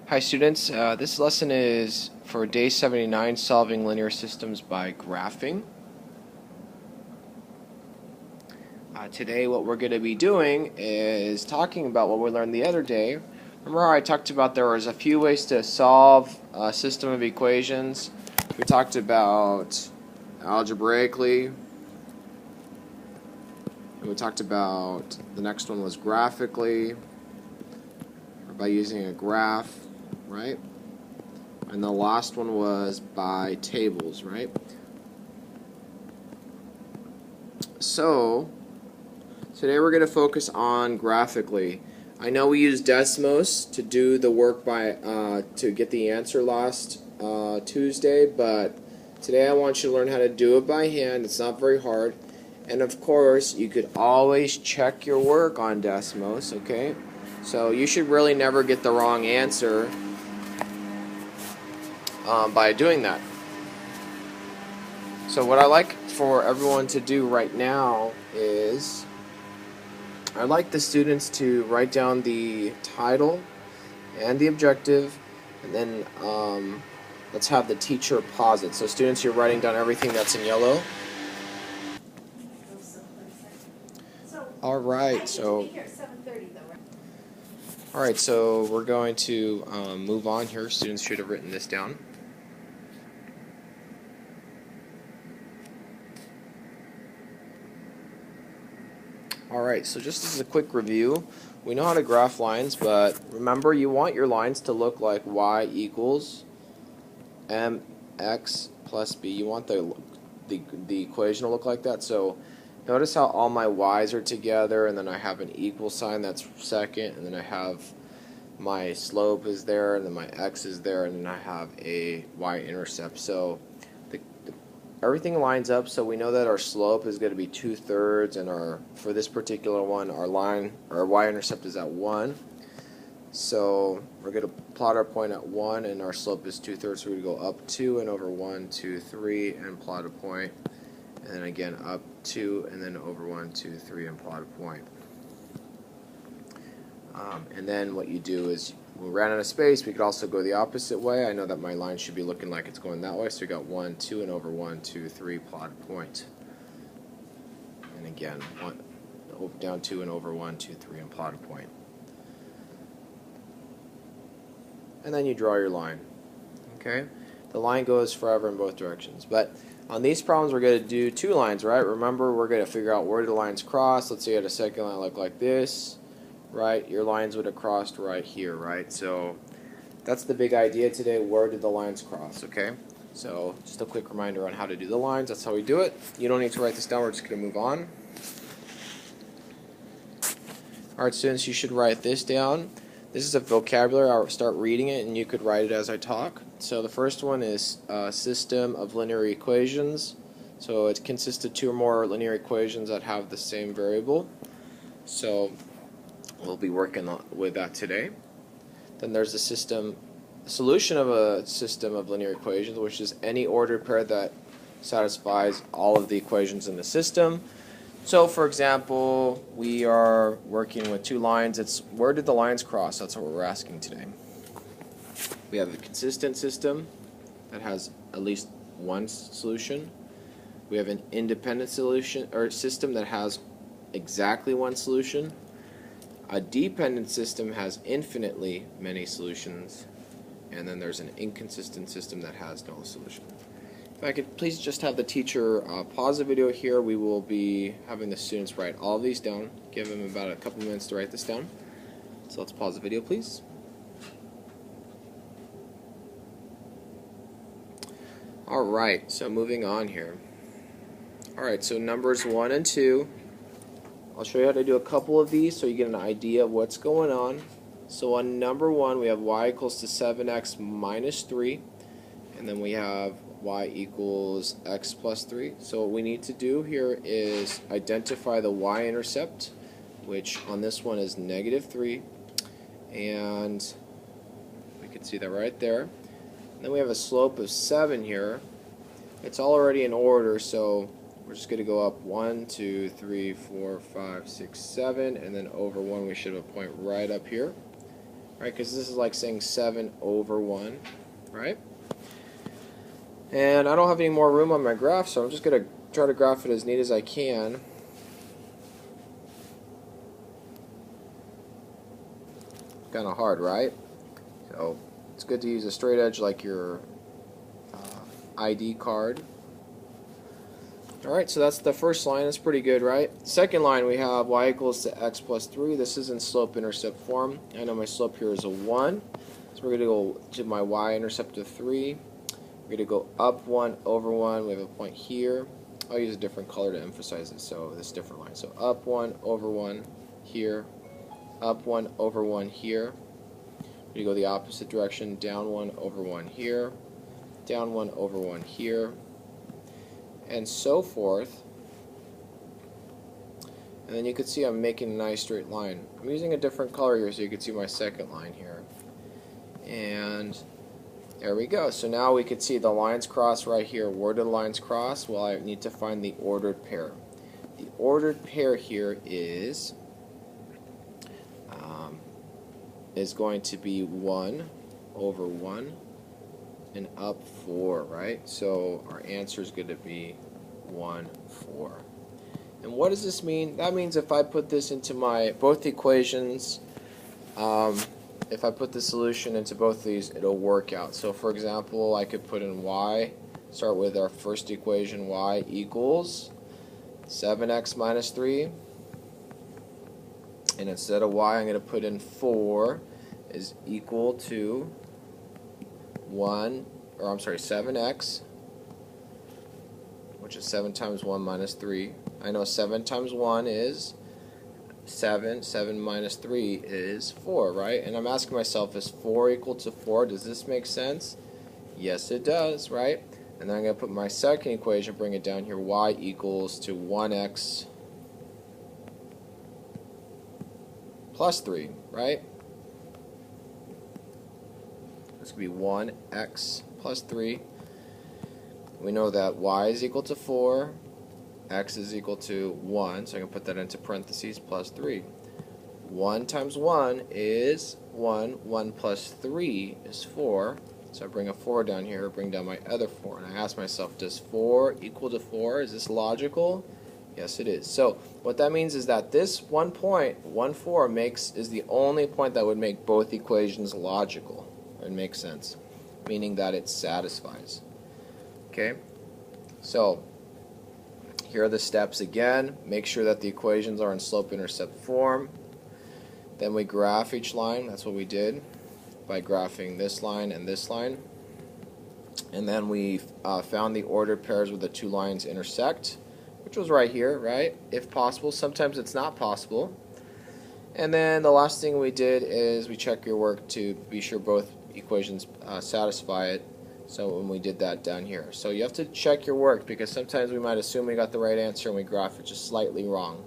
Hi students, this lesson is for day 79, solving linear systems by graphing. Today what we're going to be doing is talking about what we learned the other day. Remember how I talked about there was a few ways to solve a system of equations? We talked about algebraically, and we talked about the next one was graphically, or by using a graph, right? And the last one was by tables, right? So, today we're going to focus on graphically. I know we used Desmos to do the work by to get the answer last Tuesday, but today I want you to learn how to do it by hand. It's not very hard. And of course, you could always check your work on Desmos, okay? So you should really never get the wrong answer by doing that. So what I like for everyone to do right now is I'd like the students to write down the title and the objective, and then let's have the teacher pause it. So students, you're writing down everything that's in yellow. Alright, so we're going to move on here. Students should have written this down. Alright, so just as a quick review, we know how to graph lines, but remember you want your lines to look like y equals mx plus b. You want the equation to look like that. So notice how all my y's are together, and then I have an equal sign that's second, and then I have my slope is there, and then my x is there, and then I have a y-intercept. So everything lines up, so we know that our slope is going to be 2/3, and for this particular one, our y-intercept is at 1. So we're going to plot our point at 1, and our slope is 2/3, so we're going to go up 2 and over 1, 2, 3, and plot a point, and then again up 2 and then over 1, 2, 3, and plot a point. And then what you do is, we ran out of space, we could also go the opposite way. I know that my line should be looking like it's going that way, so we got 1, 2, and over 1, 2, 3, plot a point. And again, down 2 and over 1, 2, 3, and plot a point. And then you draw your line. Okay? The line goes forever in both directions. But on these problems, we're going to do two lines, right? Remember, we're going to figure out where the lines cross. Let's say you had a second line look like this. Right, your lines would have crossed right here, right? So that's the big idea today. Where did the lines cross? Okay, so just a quick reminder on how to do the lines. That's how we do it. You don't need to write this down. We're just going to move on. Alright, students, you should write this down. This is a vocabulary. I'll start reading it, and you could write it as I talk. So the first one is a system of linear equations. So it consists of two or more linear equations that have the same variable. So we'll be working with that today. Then there's the solution of a system of linear equations, which is any ordered pair that satisfies all of the equations in the system. So for example, we are working with two lines. It's where did the lines cross? That's what we're asking today. We have a consistent system that has at least one solution. We have an independent solution or system that has exactly one solution. A dependent system has infinitely many solutions, and then there's an inconsistent system that has no solution. If I could please just have the teacher pause the video here. We will be having the students write all of these down. Give them about a couple minutes to write this down. So let's pause the video, please. Alright, so moving on here. Alright, so numbers 1 and 2. I'll show you how to do a couple of these so you get an idea of what's going on. So on number 1, we have y equals to 7x minus 3, and then we have y equals x plus 3. So what we need to do here is identify the y-intercept, which on this one is -3, and we can see that right there. And then we have a slope of 7 here. It's already in order, so we're just going to go up 1, 2, 3, 4, 5, 6, 7, and then over 1 we should have a point right up here. right? Because this is like saying 7 over 1, right? And I don't have any more room on my graph, so I'm just going to try to graph it as neat as I can. Kind of hard, right? So it's good to use a straight edge like your ID card. Alright, so that's the first line. That's pretty good, right? Second line, we have y equals to x plus 3. This is in slope-intercept form. I know my slope here is a 1. So we're going to go to my y-intercept of 3. We're going to go up 1 over 1. We have a point here. I'll use a different color to emphasize it, so this different line. So up 1 over 1 here. Up 1 over 1 here. We go the opposite direction. Down 1 over 1 here. Down 1 over 1 here. And so forth. And then you can see I'm making a nice straight line. I'm using a different color here so you can see my second line here. And there we go. So now we can see the lines cross right here. Where do the lines cross? Well, I need to find the ordered pair. The ordered pair here is going to be 1 over 1 and up 4, right? So our answer is going to be 1, 4. And what does this mean? That means if I put this into my both equations, if I put the solution into both these, it'll work out. So for example, I could put in y, start with our first equation, y equals 7x minus 3. And instead of y, I'm going to put in 4 is equal to 7x, which is 7 times 1 minus 3. I know 7 times 1 is 7. 7 minus 3 is 4, right? And I'm asking myself, is 4 equal to 4? Does this make sense? Yes, it does, right? And then I'm going to put my second equation, bring it down here, y equals to 1x plus 3, right? This could be 1x plus 3. We know that y is equal to 4, x is equal to 1, so I can put that into parentheses, plus 3. 1 times 1 is 1. 1 plus 3 is 4. So I bring a 4 down here, bring down my other 4. And I ask myself, does 4 equal to 4? Is this logical? Yes, it is. So what that means is that this 1 point, 1, 4, is the only point that would make both equations logical. It makes sense, meaning that it satisfies. Okay, so here are the steps again. Make sure that the equations are in slope-intercept form. Then we graph each line. That's what we did by graphing this line and this line. And then we found the ordered pairs where the two lines intersect, which was right here, right? If possible. Sometimes it's not possible. And then the last thing we did is we check your work to be sure both equations satisfy it. So when we did that down here. So you have to check your work because sometimes we might assume we got the right answer and we graph it just slightly wrong.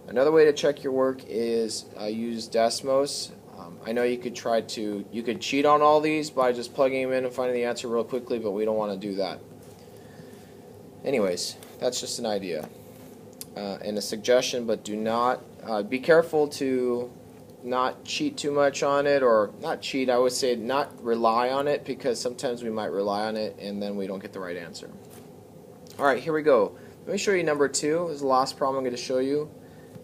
Another way to check your work is use Desmos. I know you could cheat on all these by just plugging them in and finding the answer real quickly, but we don't want to do that. Anyways, that's just an idea and a suggestion, but do not be careful to not cheat too much on it, or not cheat, I would say not rely on it, because sometimes we might rely on it and then we don't get the right answer. Alright, here we go. Let me show you number 2. This is the last problem I'm going to show you,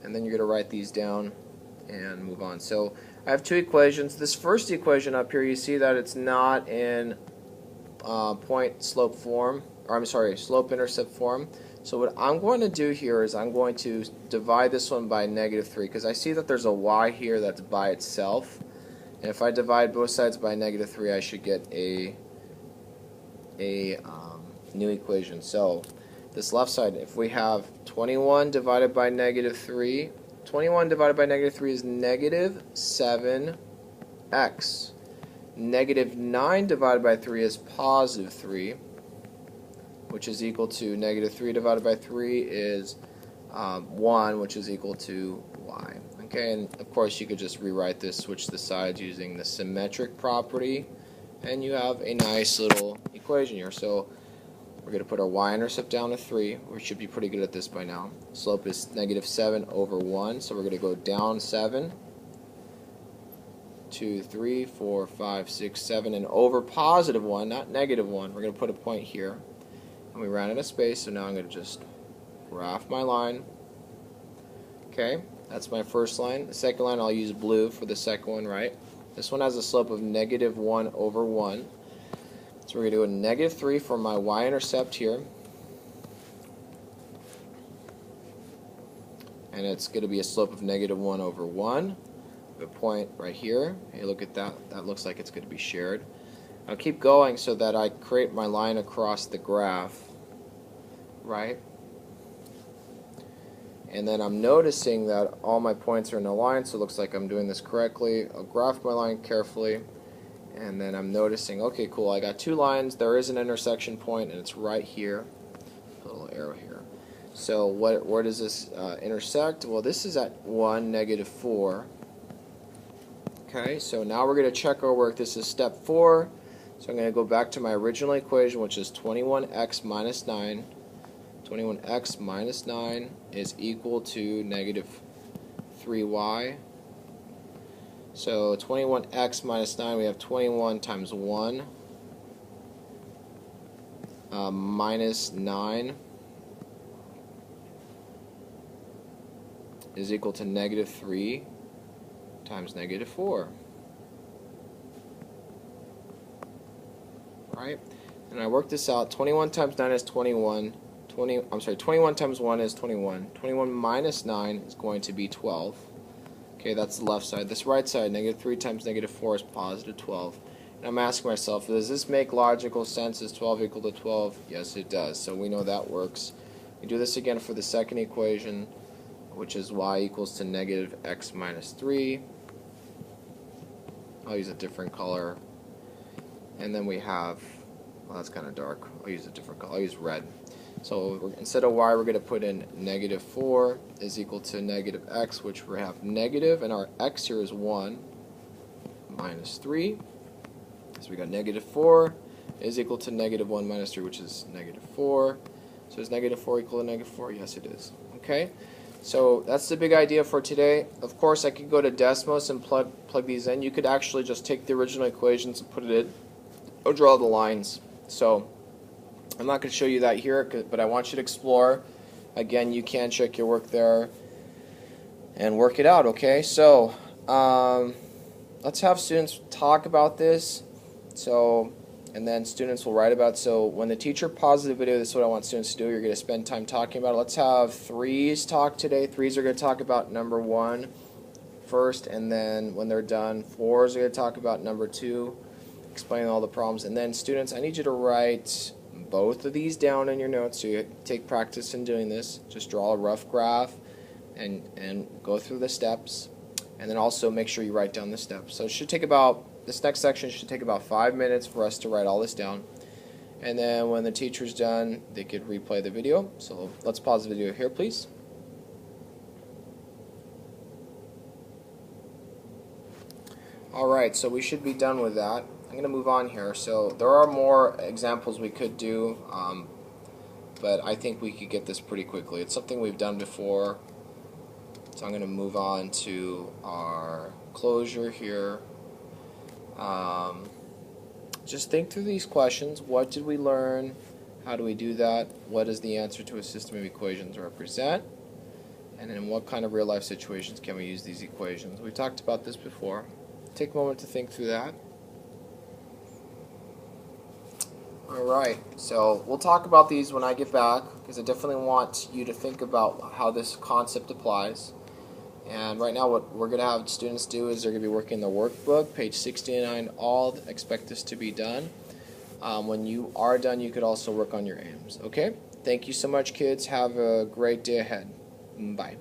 and then you're going to write these down and move on. So I have two equations. This first equation up here, you see that it's not in slope-intercept form. So what I'm going to do here is I'm going to divide this one by -3, because I see that there's a y here that's by itself. And if I divide both sides by -3, I should get a new equation. So this left side, if we have 21 divided by -3, 21 divided by -3 is -7x. -9 divided by 3 is +3, which is equal to -3 divided by 3 is 1, which is equal to y. Okay, and of course you could just rewrite this, switch the sides using the symmetric property, and you have a nice little equation here. So we're going to put our y-intercept down to 3. We should be pretty good at this by now. Slope is -7 over 1, so we're going to go down 7. 2, 3, 4, 5, 6, 7, and over positive 1, not negative 1. We're going to put a point here. And we ran out of space, so now I'm going to just graph my line. Okay, that's my first line. The second line, I'll use blue for the second one, right? This one has a slope of negative 1 over 1. So we're going to do a negative 3 for my y-intercept here. And it's going to be a slope of negative 1 over 1. A point right here. Hey, look at that. That looks like it's going to be shared. I'll keep going so that I create my line across the graph, right? And then I'm noticing that all my points are in a line, so it looks like I'm doing this correctly. I'll graph my line carefully, and then I'm noticing, okay, cool, I got two lines. There is an intersection point, and it's right here. Put a little arrow here. So where does this intersect? Well, this is at 1, negative 4. Okay, so now we're going to check our work. This is step 4. So I'm going to go back to my original equation, which is 21x minus 9. 21x minus 9 is equal to negative 3y. So 21x minus 9, we have 21 times 1 minus 9 is equal to negative 3 times negative 4. Right? And I work this out. 21 times 9 is 21. 21 times 1 is 21. 21 minus 9 is going to be 12. Okay, that's the left side. This right side, negative 3 times negative 4 is positive 12. And I'm asking myself, does this make logical sense? Is 12 equal to 12? Yes, it does. So we know that works. We do this again for the second equation, which is y equals to negative x minus 3. I'll use a different color. And then we have, well, that's kind of dark. I'll use a different color. I'll use red. So instead of y, we're going to put in negative 4 is equal to negative x, which we have negative, and our x here is 1 minus 3. So we got negative 4 is equal to negative 1 minus 3, which is negative 4. So is negative 4 equal to negative 4? Yes, it is. Okay? So that's the big idea for today. Of course, I could go to Desmos and plug these in. You could actually just take the original equations and put it in, or draw the lines. So I'm not going to show you that here, but I want you to explore. Again, you can check your work there and work it out, okay? So let's have students talk about this. So, and then students will write about it. So when the teacher pauses the video, this is what I want students to do. You're going to spend time talking about it. Let's have threes talk today. Threes are going to talk about number 1 first, and then when they're done, fours are going to talk about number 2, explain all the problems. And then students, I need you to write both of these down in your notes so you take practice in doing this. Just draw a rough graph and go through the steps, and then also make sure you write down the steps. So it should take about, this next section should take about 5 minutes for us to write all this down. And then when the teacher's done, they could replay the video. So let's pause the video here, please. Alright, so we should be done with that. I'm going to move on here. So there are more examples we could do, but I think we could get this pretty quickly. It's something we've done before. So I'm going to move on to our closure here. Just think through these questions. What did we learn? How do we do that? What does the answer to a system of equations represent? And in what kind of real-life situations can we use these equations? We talked about this before. Take a moment to think through that. Alright, so we'll talk about these when I get back, because I definitely want you to think about how this concept applies. And right now what we're going to have students do is they're going to be working the workbook, page 69, all. Expect this to be done. When you are done, you could also work on your AIMs. Okay? Thank you so much, kids. Have a great day ahead. Bye.